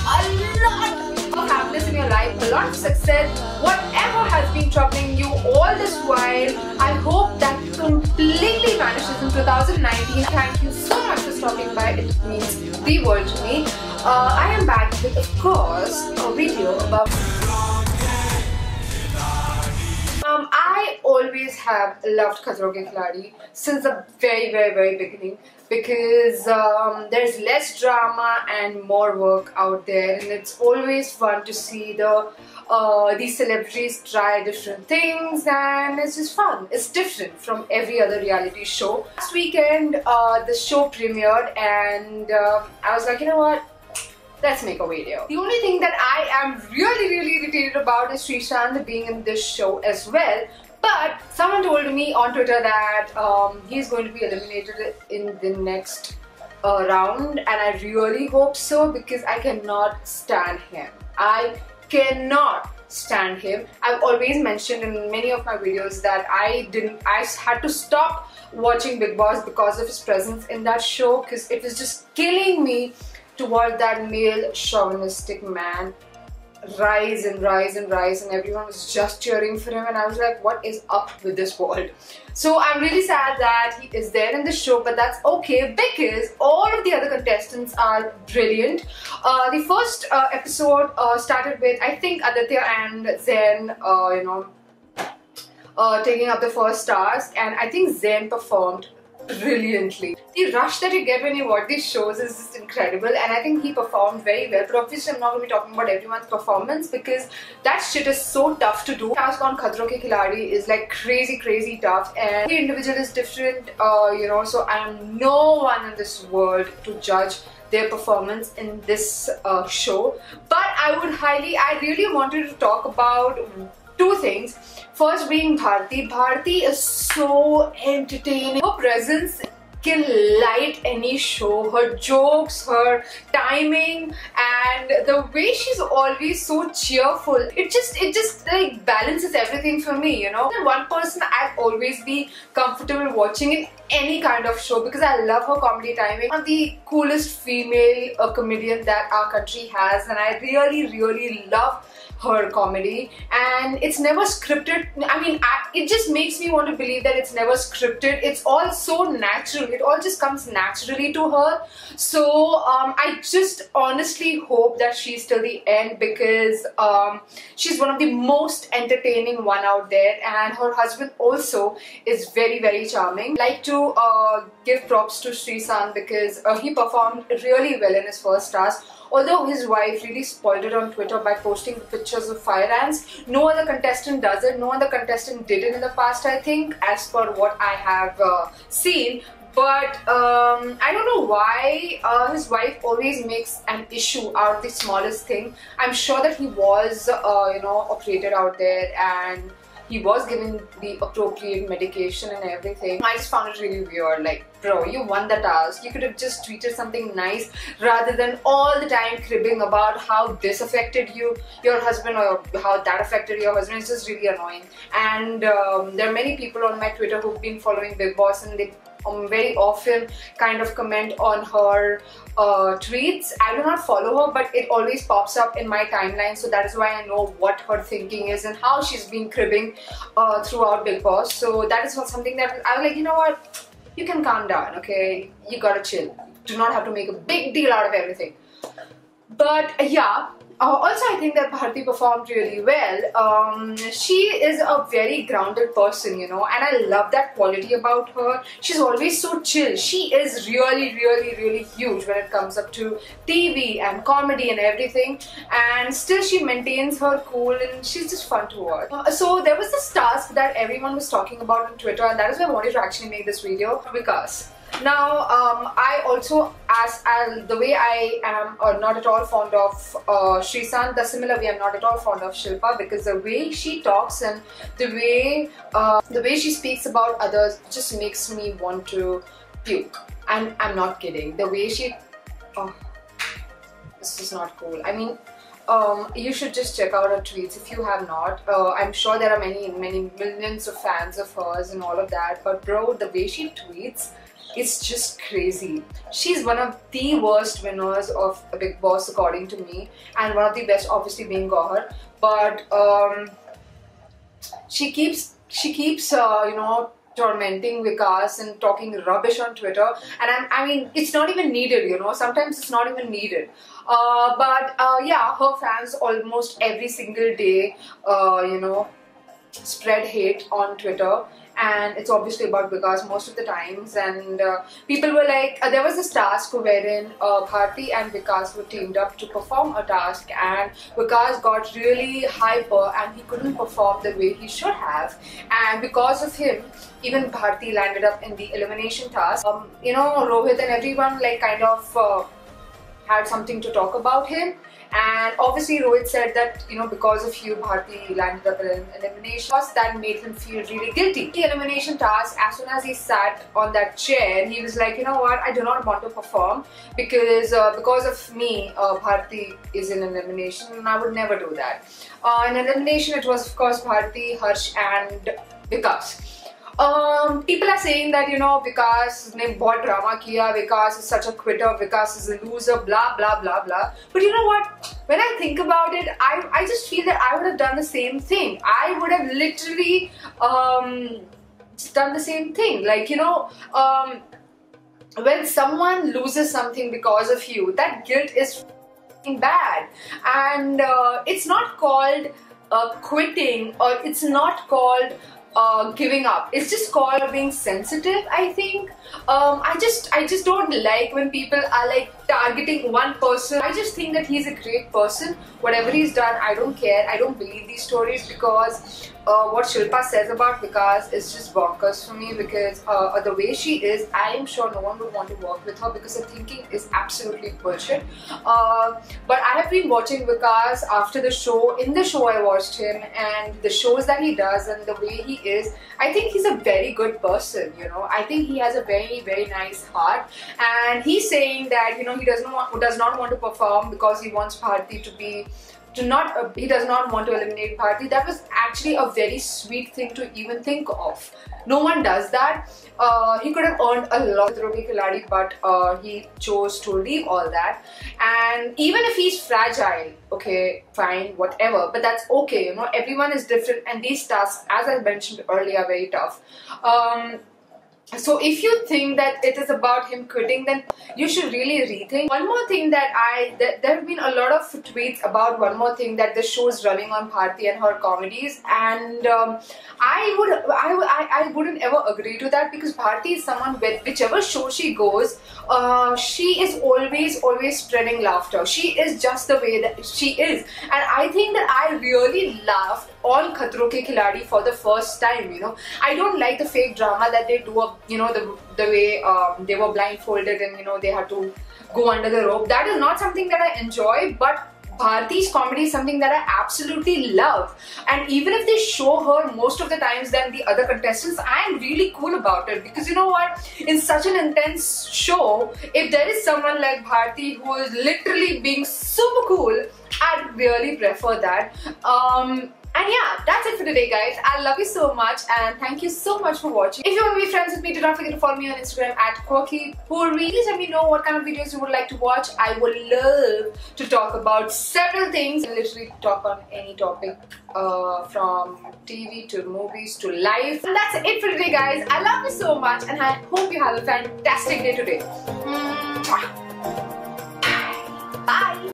a lot of happiness in your life, a lot of success, whatever has been troubling you all this while. I hope that completely vanishes in 2019. Thank you so much for stopping by. It means the world to me. I am back with, of course, a video about... I always have loved Khiladi since the very beginning, because there's less drama and more work out there, and it's always fun to see these celebrities try different things, and it's just fun. It's different from every other reality show. Last weekend the show premiered, and I was like, you know what? Let's make a video. The only thing that I am really irritated about is Srishant being in this show as well. But someone told me on Twitter that he's going to be eliminated in the next round, and I really hope so, because I cannot stand him. I cannot stand him. I've always mentioned in many of my videos that I had to stop watching Bigg Boss because of his presence in that show, because it was just killing me to watch that male chauvinistic man rise and everyone was just cheering for him, and I was like, what is up with this world? So I'm really sad that he is there in the show, but that's okay, because all of the other contestants are brilliant. The first episode started with, I think, Aditya and Zen taking up the first task, and I think Zen performed brilliantly. The rush that you get when you watch these shows is just incredible, and I think he performed very well. But obviously I'm not going to be talking about everyone's performance, because that shit is so tough to do. Task on Khiladi is like crazy tough, and every individual is different, so I am no one in this world to judge their performance in this show. But I really wanted to talk about two things. First being Bharti. Bharti is so entertaining. Her presence can light any show. Her jokes, her timing, and the way she's always so cheerful. It just like balances everything for me, you know. And one person I'd always be comfortable watching in any kind of show, because I love her comedy timing. One of the coolest female comedian that our country has, and I really love her comedy, and it's never scripted. I mean, it just makes me want to believe that it's never scripted. It's all so natural. It all just comes naturally to her. So I just honestly hope that she's till the end, because she's one of the most entertaining one out there, and her husband also is very charming. I like to give props to Srishant, because he performed really well in his first task. Although his wife really spoiled it on Twitter by posting pictures of fire ants. No other contestant does it. No other contestant did it in the past, I think, as per what I have seen. But I don't know why his wife always makes an issue out of the smallest thing. I'm sure that he was, operated out there, and he was given the appropriate medication and everything. I just found it really weird. Like, bro, you won the task. You could have just tweeted something nice rather than all the time cribbing about how this affected your husband, or how that affected your husband. It's just really annoying. And there are many people on my Twitter who've been following Bigg Boss, and they very often kind of comment on her tweets. I do not follow her, but it always pops up in my timeline, so that is why I know what her thinking is and how she's been cribbing throughout Bigg Boss. So that is something that I was like, you know what, you can calm down, okay? You gotta chill. Do not have to make a big deal out of everything. But yeah, also I think that Bharti performed really well. She is a very grounded person, you know, and I love that quality about her. She's always so chill. She is really huge when it comes up to TV and comedy and everything, and still she maintains her cool, and she's just fun to watch. So there was this task that everyone was talking about on Twitter, and that is why I wanted to actually make this video, because now I also, the way I am not at all fond of Srishant, the similar way I'm not at all fond of Shilpa, because the way she talks and the way she speaks about others just makes me want to puke. And I'm not kidding. The way she, this is not cool. I mean, you should just check out her tweets if you have not. I'm sure there are many millions of fans of hers and all of that, but bro, the way she tweets, it's just crazy. She's one of the worst winners of Big Boss according to me, and one of the best obviously being Gauhar. But she keeps you know, tormenting Vikas and talking rubbish on Twitter, and I mean, it's not even needed, you know. Sometimes it's not even needed. But yeah, her fans almost every single day, you know, spread hate on Twitter, and it's obviously about Vikas most of the times. And people were like, there was this task wherein Bharti and Vikas were teamed up to perform a task, and Vikas got really hyper and he couldn't perform the way he should have, and because of him, even Bharti landed up in the elimination task. You know, Rohit and everyone like kind of had something to talk about him, and obviously Rohit said that, you know, because of you Bharti landed up in an elimination task. That made him feel really guilty. The elimination task, as soon as he sat on that chair, he was like, you know what, I do not want to perform because of me Bharti is in an elimination, and I would never do that. In elimination it was of course Bharti, Harsh and Vikas. People are saying that, you know, Vikas ने बहुत drama किया, Vikas is such a quitter, Vikas is a loser, blah blah blah blah. But you know what? When I think about it, I just feel that I would have done the same thing. I would have literally done the same thing. Like, you know, when someone loses something because of you, that guilt is bad, and it's not called quitting, or it's not called giving up. It's just called being sensitive, I think. I just don't like when people are like targeting one person. I just think that he's a great person. Whatever he's done, I don't care. I don't believe these stories, because what Shilpa says about Vikas is just bonkers for me, because the way she is, I am sure no one would want to work with her, because her thinking is absolutely bullshit. But I have been watching Vikas after the show. In the show I watched him, and the shows that he does and the way he is, I think he's a very good person, you know. I think he has a very, very nice heart, and he's saying that, you know, he does not want to perform because he wants Bharti to be he does not want to eliminate Bharti. That was actually a very sweet thing to even think of. No one does that. He could have earned a lot with Khiladi, but he chose to leave all that. And even if he's fragile, okay, fine, whatever, but that's okay, you know. Everyone is different, and these tasks, as I mentioned earlier, are very tough. So if you think that it is about him quitting, then you should really rethink. One more thing that there have been a lot of tweets about one more thing, that the show is running on Bharti and her comedies, and I wouldn't ever agree to that, because Bharti is someone with whichever show she goes, she is always spreading laughter. She is just the way that she is, and I think that I really laughed on Khatron ke Khiladi for the first time, you know. I don't like the fake drama that they do, you know, the way they were blindfolded and, you know, they had to go under the rope. That is not something that I enjoy, but Bharti's comedy is something that I absolutely love. And even if they show her most of the times than the other contestants, I am really cool about it, because you know what, in such an intense show, if there is someone like Bharti who is literally being super cool, I'd really prefer that. And yeah, that's it for today, guys. I love you so much, and thank you so much for watching. If you want to be friends with me, do not forget to follow me on Instagram at Purvi. Please let me know what kind of videos you would like to watch. I would love to talk about several things. Literally talk on any topic, from TV to movies to life. And that's it for today, guys. I love you so much, and I hope you have a fantastic day today. Mwah.